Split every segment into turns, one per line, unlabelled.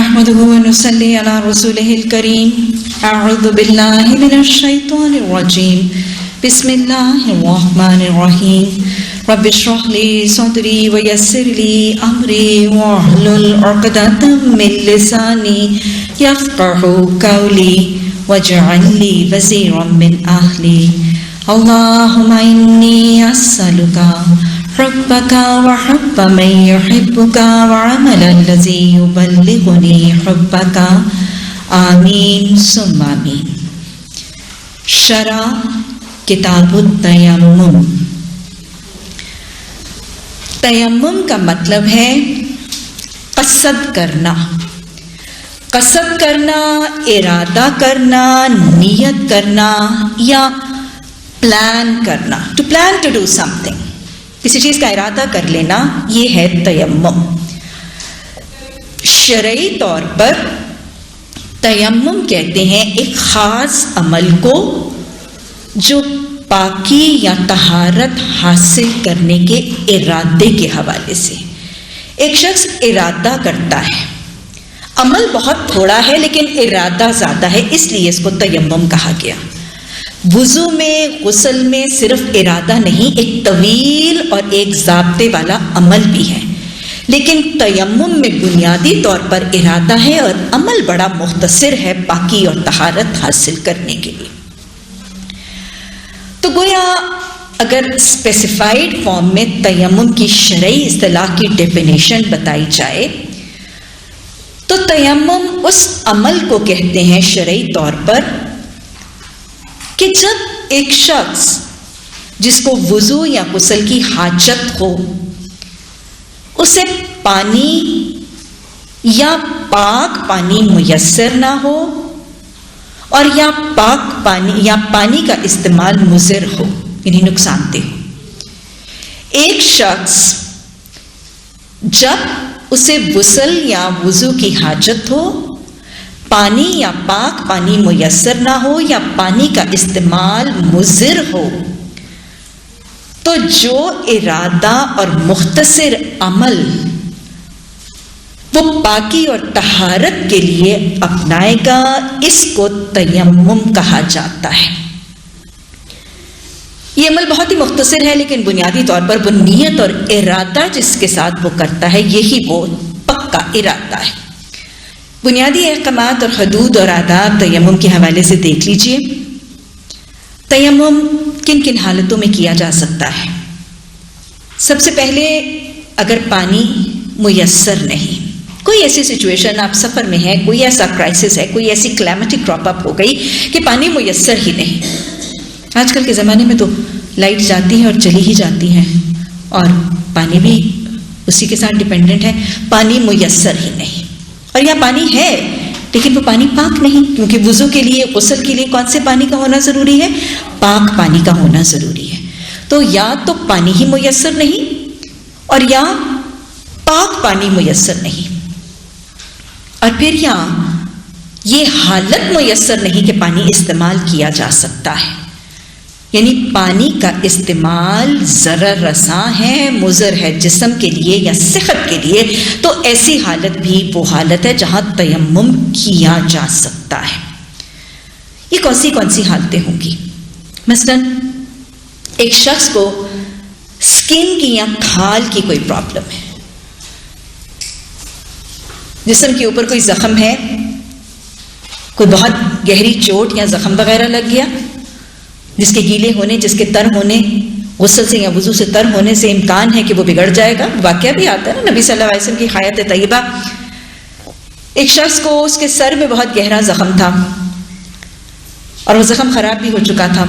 نحمده ونصلي على رسوله الكريم أعوذ بالله من الشيطان الرجيم بسم الله الرحمن الرحيم رب اشرح لي صدري ويسر لي أمري واحلل عقدة من لساني يفقهوا قولي واجعل لي وزيرا من أهلي اللهم إني أسألك حبك وحب من يحبك وعمل الذي يبلغني حبك آمین ثم آمین۔ شرح کتاب التیمم۔ تیمم کا مطلب ہے قصد کرنا، قصد کرنا، ارادہ کرنا، نیت کرنا یا پلان کرنا، to plan to do something, کسی چیز کا ارادہ کر لینا، یہ ہے تیمم۔ شرعی طور پر تیمم کہتے ہیں ایک خاص عمل کو جو پاکی یا طہارت حاصل کرنے کے ارادے کے حوالے سے ایک شخص ارادہ کرتا ہے۔ عمل بہت تھوڑا ہے لیکن ارادہ زیادہ ہے، اس لیے اس کو تیمم کہا گیا۔ وضو میں، غسل میں صرف ارادہ نہیں، ایک طویل اور ایک ضابطے والا عمل بھی ہے، لیکن تیمم میں بنیادی طور پر ارادہ ہے اور عمل بڑا مختصر ہے پاکی اور طہارت حاصل کرنے کے لیے۔ تو گویا اگر اسپیسیفائڈ فارم میں تیمم کی شرعی اصطلاح کی ڈیفینیشن بتائی جائے تو تیمم اس عمل کو کہتے ہیں شرعی طور پر کہ جب ایک شخص جس کو وضو یا غسل کی حاجت ہو اسے پانی یا پاک پانی میسر نہ ہو اور یا پاک پانی یا پانی کا استعمال مضر ہو، یعنی نقصان دہ ہو۔ ایک شخص جب اسے غسل یا وضو کی حاجت ہو، پانی یا پاک پانی میسر نہ ہو یا پانی کا استعمال مضر ہو، تو جو ارادہ اور مختصر عمل وہ پاکی اور طہارت کے لیے اپنائے گا اس کو تیمم کہا جاتا ہے۔ یہ عمل بہت ہی مختصر ہے لیکن بنیادی طور پر وہ نیت اور ارادہ جس کے ساتھ وہ کرتا ہے یہی وہ پکا ارادہ ہے۔ بنیادی احکامات اور حدود اور آداب تیمم کے حوالے سے دیکھ لیجئے۔ تیمم کن کن حالتوں میں کیا جا سکتا ہے؟ سب سے پہلے اگر پانی میسر نہیں، کوئی ایسی سچویشن آپ سفر میں ہے، کوئی ایسا کرائسس ہے، کوئی ایسی کلیمٹی کراپ اپ ہو گئی کہ پانی میسر ہی نہیں۔ آج کل کے زمانے میں تو لائٹ جاتی ہے اور چلی ہی جاتی ہیں اور پانی بھی اسی کے ساتھ ڈپینڈنٹ ہے، پانی میسر ہی نہیں، اور یا پانی ہے لیکن وہ پانی پاک نہیں، کیونکہ وضو کے لیے، غسل کے لیے کون سے پانی کا ہونا ضروری ہے؟ پاک پانی کا ہونا ضروری ہے۔ تو یا تو پانی ہی میسر نہیں اور یا پاک پانی میسر نہیں، اور پھر یا یہ حالت میسر نہیں کہ پانی استعمال کیا جا سکتا ہے، یعنی پانی کا استعمال ضرر رساں ہے، مضر ہے جسم کے لیے یا صحت کے لیے، تو ایسی حالت بھی وہ حالت ہے جہاں تیمم کیا جا سکتا ہے۔ یہ کون سی حالتیں ہوں گی؟ مثلا ایک شخص کو سکن کی یا کھال کی کوئی پرابلم ہے، جسم کے اوپر کوئی زخم ہے، کوئی بہت گہری چوٹ یا زخم وغیرہ لگ گیا جس کے گیلے ہونے، جس کے تر ہونے، غسل سے یا وضو سے تر ہونے سے امکان ہے کہ وہ بگڑ جائے گا۔ واقعہ بھی آتا ہے نا نبی صلی اللہ علیہ وسلم کی حیات طیبہ، ایک شخص کو اس کے سر میں بہت گہرا زخم تھا اور وہ زخم خراب بھی ہو چکا تھا،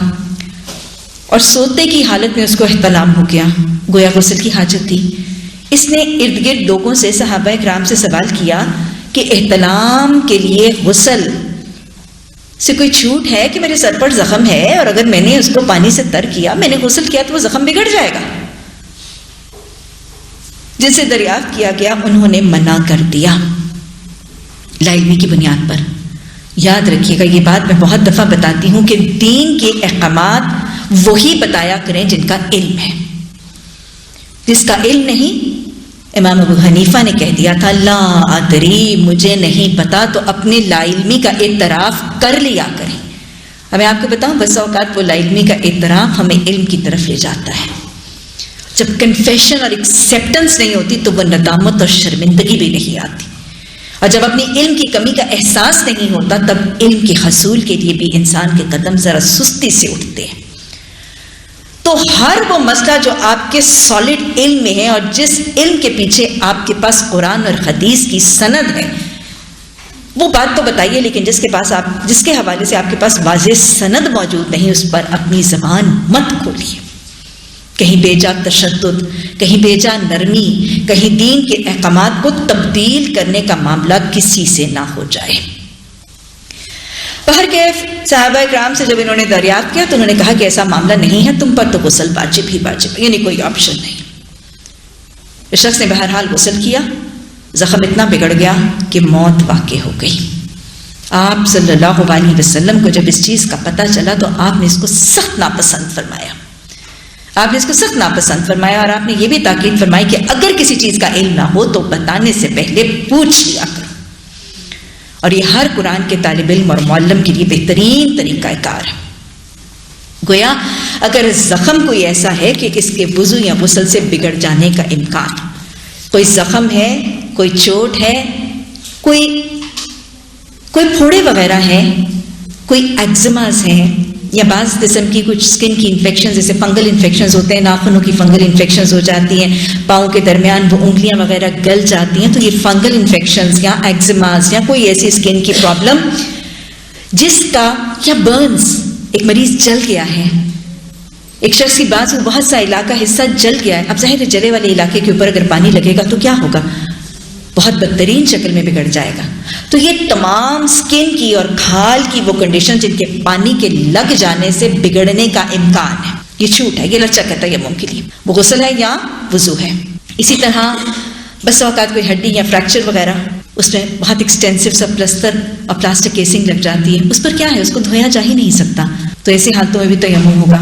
اور سوتے کی حالت میں اس کو احتلام ہو گیا، گویا غسل کی حاجت تھی۔ اس نے ارد گرد لوگوں سے، صحابہ کرام سے سوال کیا کہ احتلام کے لیے غسل سے کوئی چھوٹ ہے کہ میرے سر پر زخم ہے اور اگر میں نے اس کو پانی سے تر کیا، میں نے غسل کیا تو وہ زخم بگڑ جائے گا؟ جن سے دریافت کیا گیا انہوں نے منع کر دیا لاعلمی کی بنیاد پر۔ یاد رکھیے گا یہ بات میں بہت دفعہ بتاتی ہوں کہ دین کے احکامات وہی بتایا کریں جن کا علم ہے، جس کا علم نہیں امام ابو حنیفہ نے کہہ دیا تھا لا ادری، مجھے نہیں پتا، تو اپنے لا علمی کا اعتراف کر لیا کریں. اب میں آپ کو بتاؤں بس اوقات وہ لا علمی کا اعتراف ہمیں علم کی طرف لے جاتا ہے. جب کنفیشن اور ایکسیپٹنس نہیں ہوتی تو وہ ندامت اور شرمندگی بھی نہیں آتی، اور جب اپنی علم کی کمی کا احساس نہیں ہوتا تب علم کے حصول کے لیے بھی انسان کے قدم ذرا سستی سے اٹھتے ہیں. تو ہر وہ مسئلہ جو آپ کے سالڈ علم میں ہے اور جس علم کے پیچھے آپ کے پاس قرآن اور حدیث کی سند ہے وہ بات تو بتائیے، لیکن جس کے حوالے سے آپ کے پاس واضح سند موجود نہیں اس پر اپنی زبان مت کھولیے. کہیں بے جا تشدد، کہیں بے جا نرمی، کہیں دین کے احکامات کو تبدیل کرنے کا معاملہ کسی سے نہ ہو جائے. بہرکیف صحابہ کرام سے جب انہوں نے دریافت کیا تو انہوں نے کہا کہ ایسا معاملہ نہیں ہے، تم پر تو غسل واجب ہی واجب ہے، یعنی کوئی آپشن نہیں. اس شخص نے بہرحال غسل کیا، زخم اتنا بگڑ گیا کہ موت واقع ہو گئی. آپ صلی اللہ علیہ وسلم کو جب اس چیز کا پتہ چلا تو آپ نے اس کو سخت ناپسند فرمایا. اور آپ نے یہ بھی تاکید فرمائی کہ اگر کسی چیز کا علم نہ ہو تو بتانے سے پہلے پوچھ لیا کرو. اور یہ ہر قرآن کے طالب علم اور معلم کے لیے بہترین طریقہ کار ہے. گویا اگر زخم کوئی ایسا ہے کہ اس کے وضو یا غسل سے بگڑ جانے کا امکان، کوئی زخم ہے، کوئی چوٹ ہے، کوئی پھوڑے وغیرہ ہیں، کوئی ایگزماز ہیں، یا بعض قسم کی کچھ اسکن کی انفیکشن جیسے فنگل انفیکشنز ہوتے ہیں، ناخنوں کی فنگل انفیکشنز ہو جاتی ہیں، پاؤں کے درمیان وہ انگلیاں وغیرہ گل جاتی ہیں، تو یہ فنگل انفیکشنز یا ایگزماز یا کوئی ایسی اسکن کی پرابلم جس کا یا برنز، ایک مریض جل گیا ہے، ایک شخص کی بات وہ بہت سا علاقہ حصہ جل گیا ہے. اب ظاہر ہے جلے والے علاقے کے اوپر اگر پانی لگے گا تو کیا ہوگا؟ بہت بدترین شکل میں بگڑ جائے گا. تو یہ تمام سکن کی اور کھال کی وہ کنڈیشن جن کے پانی کے لگ جانے سے بگڑنے کا امکان ہے، یہ چھوٹ ہے، یہ لچک ہے تیمم کے لیے، وہ غسل ہے یا وضو ہے. اسی طرح بس اوقات کوئی ہڈی یا فریکچر وغیرہ، اس میں بہت ایکسٹینسو سا پلستر اور پلاسٹک کیسنگ لگ جاتی ہے، اس پر کیا ہے، اس کو دھویا جا ہی نہیں سکتا، تو ایسی حالتوں میں بھی تیمم ہوگا.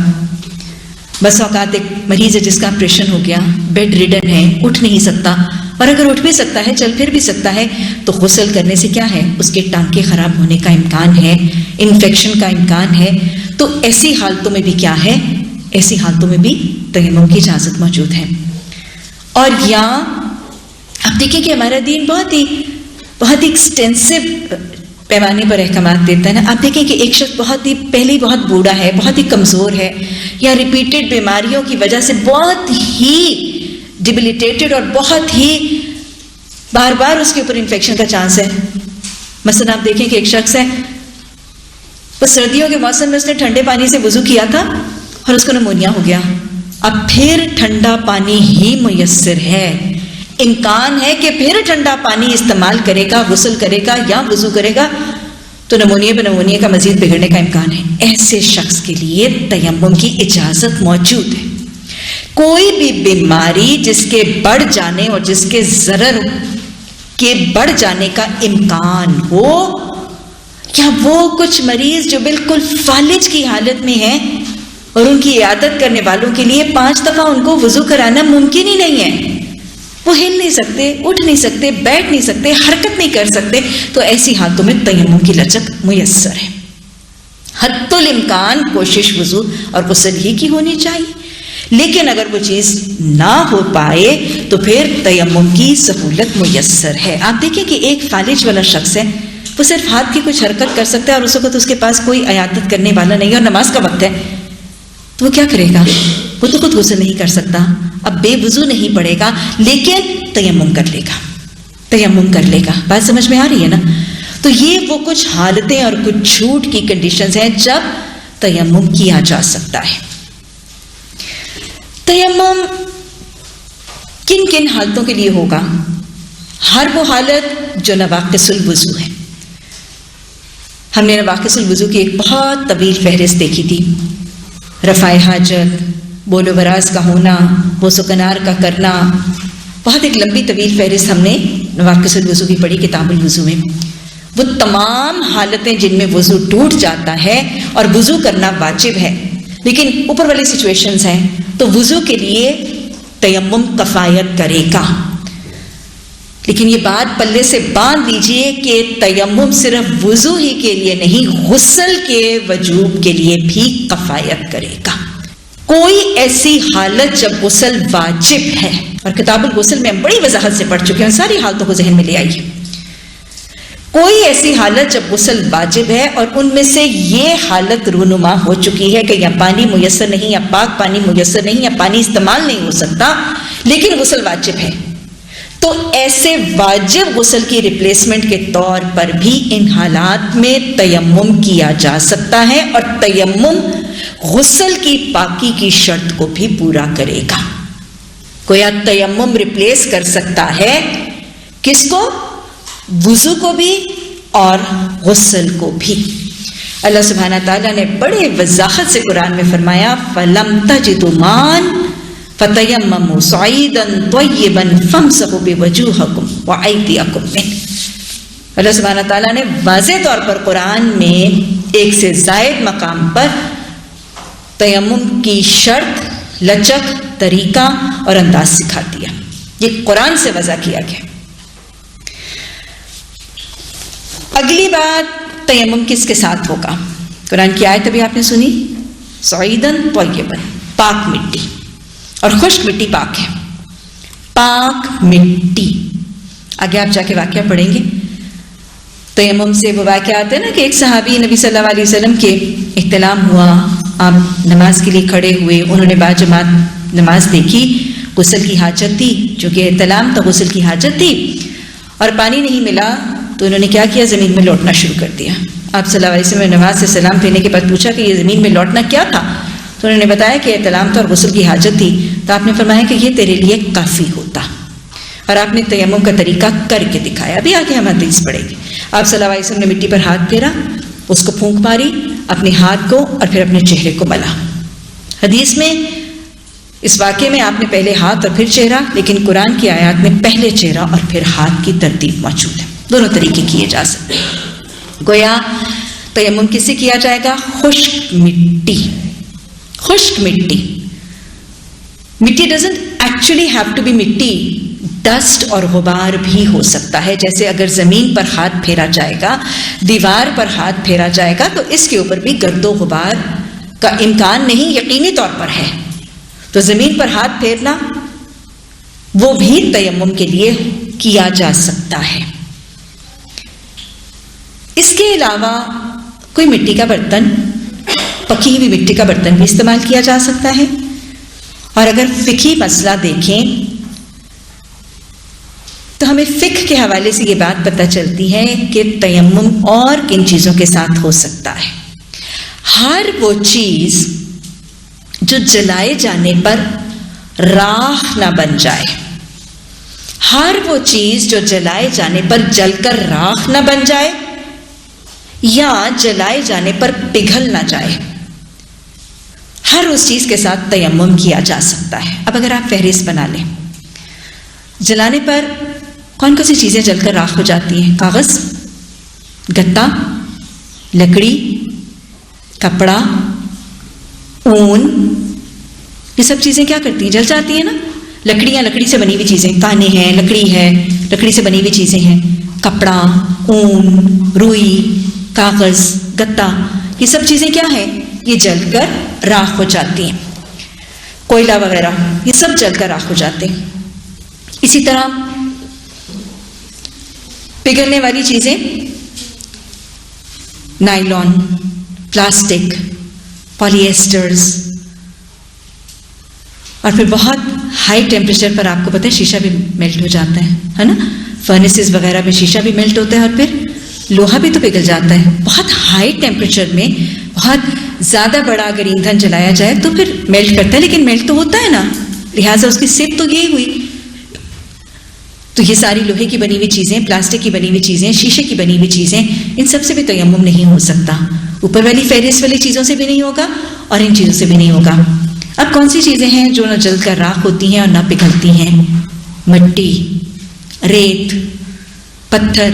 بس اوقات ایک مریض ہے جس کا آپریشن ہو گیا، بیڈ ریڈن ہے، اٹھ نہیں سکتا، اور اگر اٹھ بھی سکتا ہے، چل پھر بھی سکتا ہے، تو غسل کرنے سے کیا ہے، اس کے ٹانکے خراب ہونے کا امکان ہے، انفیکشن کا امکان ہے. تو ایسی حالتوں میں بھی کیا ہے، ایسی حالتوں میں بھی تیمم کی اجازت موجود ہے. اور یہاں آپ دیکھیں کہ ہمارا دین بہت ہی ایکسٹینسو پیمانے پر احکامات دیتا ہے نا. آپ دیکھیں کہ ایک شخص پہلے بہت بوڑھا ہے، بہت ہی کمزور ہے، یا ریپیٹڈ بیماریوں کی وجہ سے بہت ہی ڈیبلیٹیٹڈ اور بہت ہی بار بار اس کے اوپر انفیکشن کا چانس ہے. مثلا آپ دیکھیں کہ ایک شخص ہے، وہ سردیوں کے موسم میں اس نے ٹھنڈے پانی سے وضو کیا تھا اور اس کو نمونیا ہو گیا. اب پھر ٹھنڈا پانی ہی میسر ہے، امکان ہے کہ پھر ٹھنڈا پانی استعمال کرے گا، غسل کرے گا یا وضو کرے گا تو نمونیا کا مزید بگڑنے کا امکان ہے. ایسے شخص کے لیے تیمم کی اجازت موجود ہے. کوئی بھی بیماری جس کے بڑھ جانے اور جس کے ضرر کے بڑھ جانے کا امکان ہو، یا وہ کچھ مریض جو بالکل فالج کی حالت میں ہیں اور ان کی عیادت کرنے والوں کے لیے 5 دفعہ ان کو وضو کرانا ممکن ہی نہیں ہے، وہ ہل نہیں سکتے، اٹھ نہیں سکتے، بیٹھ نہیں سکتے، حرکت نہیں کر سکتے، تو ایسی حالتوں میں تیمم کی لچک میسر ہے. حتی الامکان کوشش وضو اور غسل ہی کی ہونی چاہیے، لیکن اگر وہ چیز نہ ہو پائے تو پھر تیمم کی سہولت میسر ہے. آپ دیکھیں کہ ایک فالج والا شخص ہے، وہ صرف ہاتھ کی کچھ حرکت کر سکتا ہے اور اس وقت اس کے پاس کوئی عیادت کرنے والا نہیں اور نماز کا وقت ہے، تو وہ کیا کرے گا؟ وہ تو خود غسل نہیں کر سکتا، اب بے وضو نہیں پڑے گا، لیکن تیمم کر لے گا. بات سمجھ میں آ رہی ہے نا؟ تو یہ وہ کچھ حالتیں اور کچھ چھوٹ کی کنڈیشنز ہیں جب تیمم کیا جا سکتا ہے. تیمم کن کن حالتوں کے لیے ہوگا؟ ہر وہ حالت جو نواقص الوضو ہے. ہم نے نواقص الوضو کی ایک بہت طویل فہرست دیکھی تھی. رفع حاجت، بول و براز کا ہونا، غوث و کنار کا کرنا، بہت ایک لمبی طویل فہرست ہم نے نواقص الوضو کی پڑھی کتاب الوضو میں. وہ تمام حالتیں جن میں وضو ٹوٹ جاتا ہے اور وضو کرنا واجب ہے، لیکن اوپر والی سچویشنز ہیں تو وضو کے لیے تیمم کفایت کرے گا. لیکن یہ بات پلے سے باندھ لیجئے کہ تیمم صرف وضو ہی کے لیے نہیں، غسل کے وجوب کے لیے بھی کفایت کرے گا۔ کوئی ایسی حالت جب غسل واجب ہے، اور کتاب الغسل میں ہم بڑی وضاحت سے پڑھ چکے ہیں، ساری حالتوں کو ذہن میں لے آئیے۔ کوئی ایسی حالت جب غسل واجب ہے اور ان میں سے یہ حالت رونما ہو چکی ہے کہ یا پانی میسر نہیں، یا پاک پانی میسر نہیں، یا پانی استعمال نہیں ہو سکتا، لیکن غسل واجب ہے، تو ایسے واجب غسل کی ریپلیسمنٹ کے طور پر بھی ان حالات میں تیمم کیا جا سکتا ہے، اور تیمم غسل کی پاکی کی شرط کو بھی پورا کرے گا۔ گویا تیمم ریپلیس کر سکتا ہے کس کو؟ وضو کو بھی اور غسل کو بھی۔ اللہ سبحانہ تعالیٰ نے بڑے وضاحت سے قرآن میں فرمایا فَلَمْ تَجِدُوا مَاءً فَتَيَمَّمُوا صَعِيدًا طَيِّبًا فَامْسَحُوا بِوُجُوهِكُمْ وَأَيْدِيَكُمْ مِنْهُ۔ اللہ سبحانہ تعالیٰ نے واضح طور پر قرآن میں ایک سے زائد مقام پر تیمم کی شرط، لچک، طریقہ اور انداز سکھا دیا۔ یہ قرآن سے وضع کیا گیا۔ اگلی بات، تیمم کس کے ساتھ ہوگا؟ قرآن کی آیت ابھی آپ نے سنی، صعیداً طیباً، پاک مٹی، اور خشک مٹی پاک ہے، پاک مٹی۔ آگے آپ جا کے واقعہ پڑھیں گے۔ تیمم سے وہ واقعہ آتے ہیں نا کہ ایک صحابی نبی صلی اللہ علیہ وسلم کے احتلام ہوا، آپ نماز کے لیے کھڑے ہوئے، انہوں نے باجماعت نماز دیکھی، غسل کی حاجت تھی، چونکہ احتلام تو غسل کی حاجت تھی، اور پانی نہیں ملا تو انہوں نے کیا کیا؟ زمین میں لوٹنا شروع کر دیا۔ آپ صلی اللہ علیہ وسلم نے نماز سے سلام پھیرنے کے بعد پوچھا کہ یہ زمین میں لوٹنا کیا تھا؟ تو انہوں نے بتایا کہ احتلام تو اور غسل کی حاجت تھی۔ تو آپ نے فرمایا کہ یہ تیرے لیے کافی ہوتا، اور آپ نے تیمم کا طریقہ کر کے دکھایا۔ ابھی آگے ہم حدیث پڑھیں گے۔ آپ صلی اللہ علیہ وسلم نے مٹی پر ہاتھ پھیرا، اس کو پھونک ماری اپنے ہاتھ کو، اور پھر اپنے چہرے کو ملا۔ حدیث میں اس واقعے میں آپ نے پہلے ہاتھ اور پھر چہرہ، لیکن قرآن کی آیات میں پہلے چہرہ اور پھر ہاتھ کی ترتیب موجود ہے۔ دونوں طریقے کیے جا سکتے ہیں۔ گویا تیمم کس سے کیا جائے گا؟ خشک مٹی۔ خشک مٹی، مٹی doesn't actually have to be مٹی، ڈسٹ اور غبار بھی ہو سکتا ہے۔ جیسے اگر زمین پر ہاتھ پھیرا جائے گا، دیوار پر ہاتھ پھیرا جائے گا، تو اس کے اوپر بھی گرد و غبار کا امکان نہیں، یقینی طور پر ہے۔ تو زمین پر ہاتھ پھیرنا وہ بھی تیمم کے لیے کیا جا سکتا ہے۔ اس کے علاوہ کوئی مٹی کا برتن، پکی ہوئی مٹی کا برتن بھی استعمال کیا جا سکتا ہے۔ اور اگر فقہی مسئلہ دیکھیں تو ہمیں فقہ کے حوالے سے یہ بات پتہ چلتی ہے کہ تیمم اور کن چیزوں کے ساتھ ہو سکتا ہے۔ ہر وہ چیز جو جلائے جانے پر راکھ نہ بن جائے، ہر وہ چیز جو جلائے جانے پر جل کر راکھ نہ بن جائے یا جلائے جانے پر پگھل نہ جائے، ہر اس چیز کے ساتھ تیمم کیا جا سکتا ہے۔ اب اگر آپ فہرست بنا لیں، جلانے پر کون کون سی چیزیں جل کر راکھ ہو جاتی ہیں؟ کاغذ، گتا، لکڑی، کپڑا، اون، یہ سب چیزیں کیا کرتی ہیں؟ جل جاتی ہیں نا۔ لکڑیاں، لکڑی سے بنی ہوئی چیزیں، کانے ہیں، لکڑی ہے، لکڑی سے بنی ہوئی چیزیں ہیں، کپڑا، اون، روئی، کاغذ، گتا، یہ سب چیزیں کیا ہیں؟ یہ جل کر راکھ ہو جاتی ہیں۔ کوئلہ وغیرہ یہ سب جل کر راکھ ہو جاتے ہیں۔ اسی طرح پگھلنے والی چیزیں، نائلون، پلاسٹک، پولی ایسٹرز، اور پھر بہت ہائی ٹیمپریچر پر آپ کو پتہ ہے شیشہ بھی میلٹ ہو جاتا ہے نا، فرنیسز وغیرہ میں شیشہ بھی میلٹ ہوتا ہے، اور پھر لوہا بھی تو پگھل جاتا ہے۔ بہت ہائی ٹیمپریچر میں بہت زیادہ بڑا اگر ایندھن جلایا جائے تو پھر میلٹ کرتا ہے، لیکن میلٹ تو ہوتا ہے نا، لہٰذا اس کی سیپ تو یہی ہوئی۔ تو یہ ساری لوہے کی بنی ہوئی چیزیں، پلاسٹک کی بنی ہوئی چیزیں، شیشے کی بنی ہوئی چیزیں، ان سب سے بھی تیمم نہیں ہو سکتا۔ اوپر والی فہرست والی چیزوں سے بھی نہیں ہوگا اور ان چیزوں سے بھی نہیں ہوگا۔ اب کون سی چیزیں ہیں جو نہ جل کر راکھ ہوتی ہیں اور نہ پگھلتی ہیں؟ مٹی، ریت، پتھر،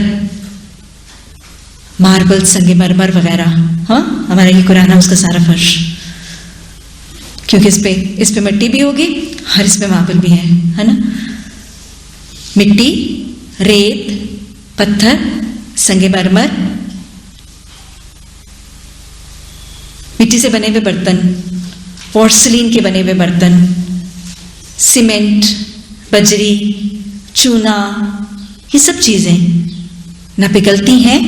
ماربل، سنگ مرمر وغیرہ۔ ہاں، ہمارا یہ قرآن ہے اس کا سارا فرش، کیونکہ اس پہ مٹی بھی ہوگی اور اس پہ ماربل بھی ہے نا۔ مٹی، ریت, پتھر, سنگ مرمر, مٹی سے بنے ہوئے برتن, پورسلین کے بنے ہوئے برتن, سیمنٹ, بجری, چونا, یہ سب چیزیں نہ پگھلتی ہیں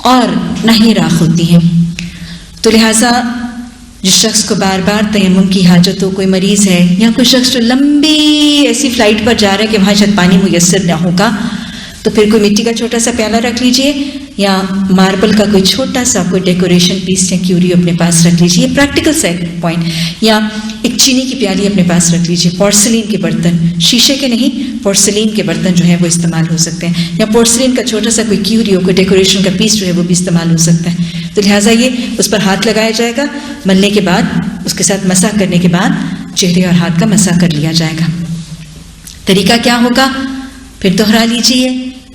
اور نہ ہی راکھ ہوتی ہیں. تو لہٰذا جس شخص کو بار بار تیمم کی حاجت ہو, کوئی مریض ہے یا کوئی شخص جو لمبی ایسی فلائٹ پر جا رہا ہے کہ وہاں شاید پانی میسر نہ ہوگا, تو پھر کوئی مٹی کا چھوٹا سا پیالہ رکھ لیجئے یا ماربل کا کوئی چھوٹا سا کوئی ڈیکوریشن پیس یا کیوریو اپنے پاس رکھ لیجئے. یہ پریکٹیکل پوائنٹ. یا ایک چینی کی پیالی اپنے پاس رکھ لیجئے. پورسلین کے برتن, شیشے کے نہیں, پورسلین کے برتن جو ہیں وہ استعمال ہو سکتے ہیں. یا پورسلین کا چھوٹا سا کوئی کیوریو, کوئی ڈیکوریشن کا پیس جو ہے وہ بھی استعمال ہو سکتا ہے. تو لہٰذا یہ اس پر ہاتھ لگایا جائے گا, ملنے کے بعد اس کے ساتھ مسح کرنے کے بعد چہرے اور ہاتھ کا مسح کر لیا جائے گا. طریقہ کیا ہوگا پھر دوہرا لیجئے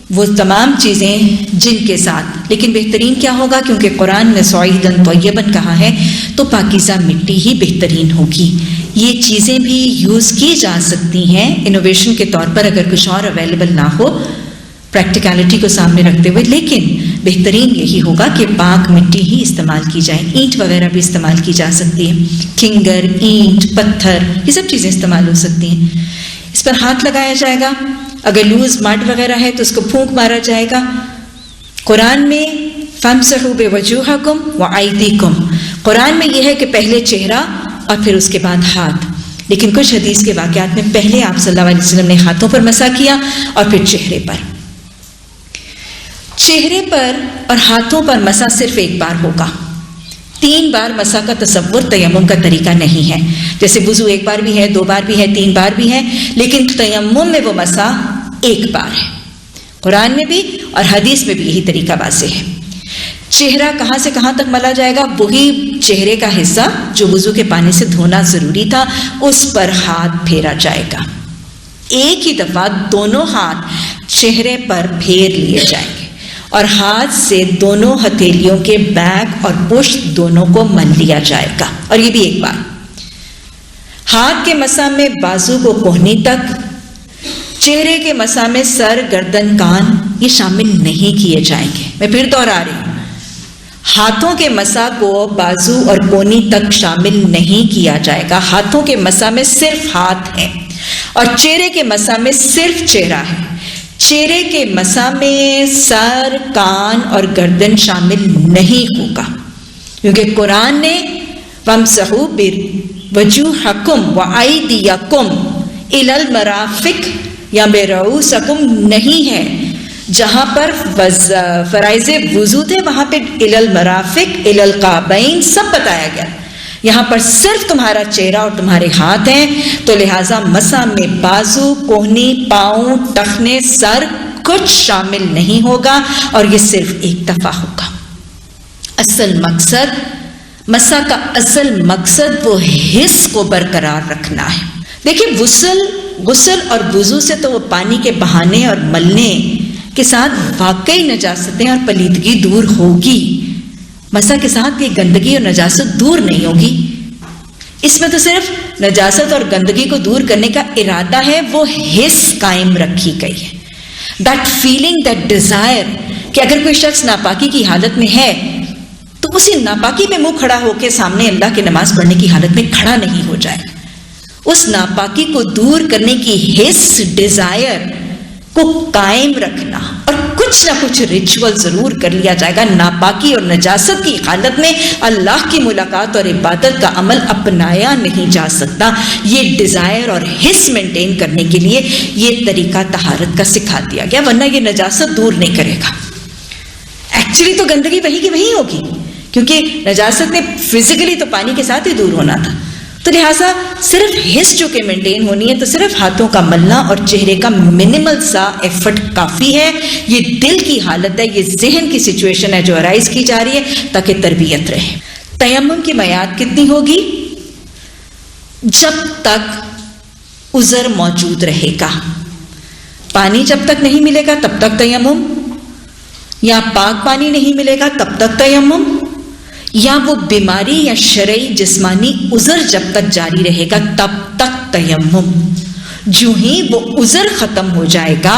وہ تمام چیزیں جن کے ساتھ, لیکن بہترین کیا ہوگا, کیونکہ قرآن نے صعیداً طیباً کہا ہے تو پاکیزہ مٹی ہی بہترین ہوگی. یہ چیزیں بھی یوز کی جا سکتی ہیں انوویشن کے طور پر اگر کچھ اور اویلیبل نہ ہو, پریکٹیکلٹی کو سامنے رکھتے ہوئے, لیکن بہترین یہی ہوگا کہ پاک مٹی ہی استعمال کی جائے. اینٹ وغیرہ بھی استعمال کی جا سکتی ہے, کنگر, اینٹ, پتھر, یہ سب چیزیں استعمال ہو سکتی ہیں. اس پر ہاتھ لگایا جائے گا. اگر لوز مڈ وغیرہ ہے تو اس کو پھونک مارا جائے گا. قرآن میں فَامْسَحُوا بِوُجُوهَكُمْ وَأَيْدِيكُمْ, قرآن میں یہ ہے کہ پہلے چہرہ اور پھر اس کے بعد ہاتھ, لیکن کچھ حدیث کے واقعات میں پہلے آپ صلی اللہ علیہ وسلم نے ہاتھوں پر مسح کیا اور پھر چہرے پر. چہرے پر اور ہاتھوں پر مسح صرف ایک بار ہوگا. 3 بار مسح کا تصور تیمم کا طریقہ نہیں ہے. جیسے وضو ایک بار بھی ہے, 2 بار بھی ہے, 3 بار بھی ہے, لیکن تیمم میں وہ مسح ایک بار ہے. قرآن میں بھی اور حدیث میں بھی یہی طریقہ واضح ہے. چہرہ کہاں سے کہاں تک ملا جائے گا, وہی چہرے کا حصہ جو وضو کے پانی سے دھونا ضروری تھا اس پر ہاتھ پھیرا جائے گا. ایک ہی دفعہ دونوں ہاتھ چہرے پر پھیر لیے جائیں گے اور ہاتھ سے دونوں ہتھیلیوں کے بیک اور پشت دونوں کو مل لیا جائے گا. اور یہ بھی ایک بار. ہاتھ کے مسح میں بازو کو کوہنی تک, چہرے کے مسح میں سر, گردن, کان یہ شامل نہیں کیے جائیں گے. میں پھر دوہرا رہی ہوں, ہاتھوں کے مسح کو بازو اور کونی تک شامل نہیں کیا جائے گا. ہاتھوں کے مسح میں صرف ہاتھ ہے اور چہرے کے مسح میں صرف چہرہ ہے. چہرے کے مسح میں سر, کان اور گردن شامل نہیں ہوگا, کیونکہ قرآن نے وَامْسَحُوا بِوُجُوهَكُمْ وَأَيْدِيَكُمْ إِلَى الْمَرَافِقِ یا بِرُؤُوسِكُمْ نہیں ہے. جہاں پر فرائض وضو تھے وہاں پہ إِلَى الْمَرَافِقِ إِلَى الْقَعْبَيْنِ سب بتایا گیا. یہاں پر صرف تمہارا چہرہ اور تمہارے ہاتھ ہیں, تو لہٰذا مسح میں بازو, کوہنی, پاؤں, ٹخنے, سر کچھ شامل نہیں ہوگا اور یہ صرف ایک دفعہ ہوگا. اصل مقصد مسح کا اصل مقصد وہ حس کو برقرار رکھنا ہے. دیکھیں غسل اور وضو سے تو وہ پانی کے بہانے اور ملنے کے ساتھ واقعی نجاستیں اور پلیدگی دور ہوگی. مسح کے ساتھ یہ گندگی اور نجاست دور نہیں ہوگی. اس میں تو صرف نجاست اور گندگی کو دور کرنے کا ارادہ ہے, وہ حس قائم رکھی گئی ہے. دیٹ فیلنگ, دیٹ ڈیزائر کہ اگر کوئی شخص ناپاکی کی حالت میں ہے تو اسی ناپاکی میں منہ کھڑا ہو کے سامنے اللہ کی نماز پڑھنے کی حالت میں کھڑا نہیں ہو جائے. اس ناپاکی کو دور کرنے کی حس, ڈیزائر کو قائم رکھنا, اور کچھ نہ کچھ ریچول ضرور کر لیا جائے گا. ناپاکی اور نجاست کی حالت میں اللہ کی ملاقات اور عبادت کا عمل اپنایا نہیں جا سکتا. یہ ڈیزائر اور حس مینٹین کرنے کے لیے یہ طریقہ طہارت کا سکھا دیا گیا, ورنہ یہ نجاست دور نہیں کرے گا. ایکچولی تو گندگی وہی کی وہی ہوگی, کیونکہ نجاست نے فزیکلی تو پانی کے ساتھ ہی دور ہونا تھا. تو لہٰذا صرف حس جو کہ مینٹین ہونی ہے تو صرف ہاتھوں کا ملنا اور چہرے کا منیمل سا ایفرٹ کافی ہے. یہ دل کی حالت ہے, یہ ذہن کی سچویشن ہے جو ارائز کی جا رہی ہے تاکہ تربیت رہے. تیمم کی میعاد کتنی ہوگی؟ جب تک عذر موجود رہے گا. پانی جب تک نہیں ملے گا تب تک تیمم, یا پاک پانی نہیں ملے گا تب تک تیمم, یا وہ بیماری یا شرعی جسمانی عذر جب تک جاری رہے گا تب تک تیمم. جو ہی وہ عذر ختم ہو جائے گا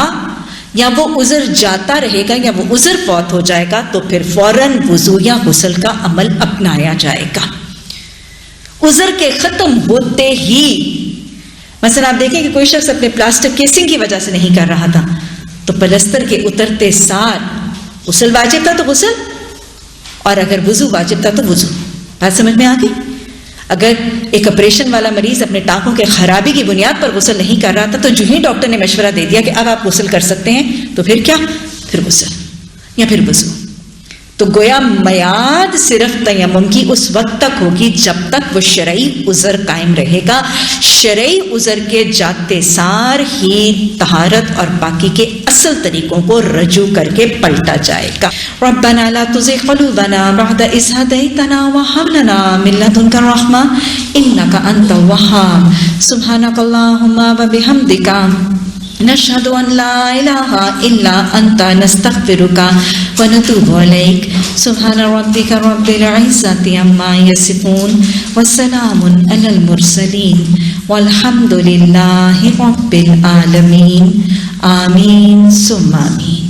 یا وہ عذر جاتا رہے گا یا وہ عذر فوت ہو جائے گا تو پھر فوراً وضو یا غسل کا عمل اپنایا جائے گا۔ عذر کے ختم ہوتے ہی، مثلا آپ دیکھیں کہ کوئی شخص اپنے پلاسٹک کیسنگ کی وجہ سے نہیں کر رہا تھا تو پلستر کے اترتے سار غسل واجب تھا تو غسل، اور اگر وضو واجب تھا تو وضو۔ بات سمجھ میں آ گئی؟ اگر ایک آپریشن والا مریض اپنے ٹانکوں کے خرابی کی بنیاد پر غسل نہیں کر رہا تھا تو جو ہی ڈاکٹر نے مشورہ دے دیا کہ اب آپ غسل کر سکتے ہیں تو پھر کیا؟ پھر غسل یا پھر وضو۔ تو گویا میعاد صرف تیمم کی اس وقت تک ہوگی جب تک وہ شرعی عذر قائم رہے گا۔ شرعی عذر کے جاتے سار ہی طہارت اور پاکی کے اصل طریقوں کو رجوع کر کے پلٹا جائے گا۔ ربنا لا تزغ قلوبنا بعد إذ هديتنا وهب لنا من لدنك رحمة إنك أنت الوهاب سبحانك اللهم وبحمدك نشهد أن لا إله إلا أنت نستغفرك ونتوب إليك سبحان ربك رب العزة عما يصفون وسلام على المرسلين والحمد لله رب العالمين آمين ثم آمين۔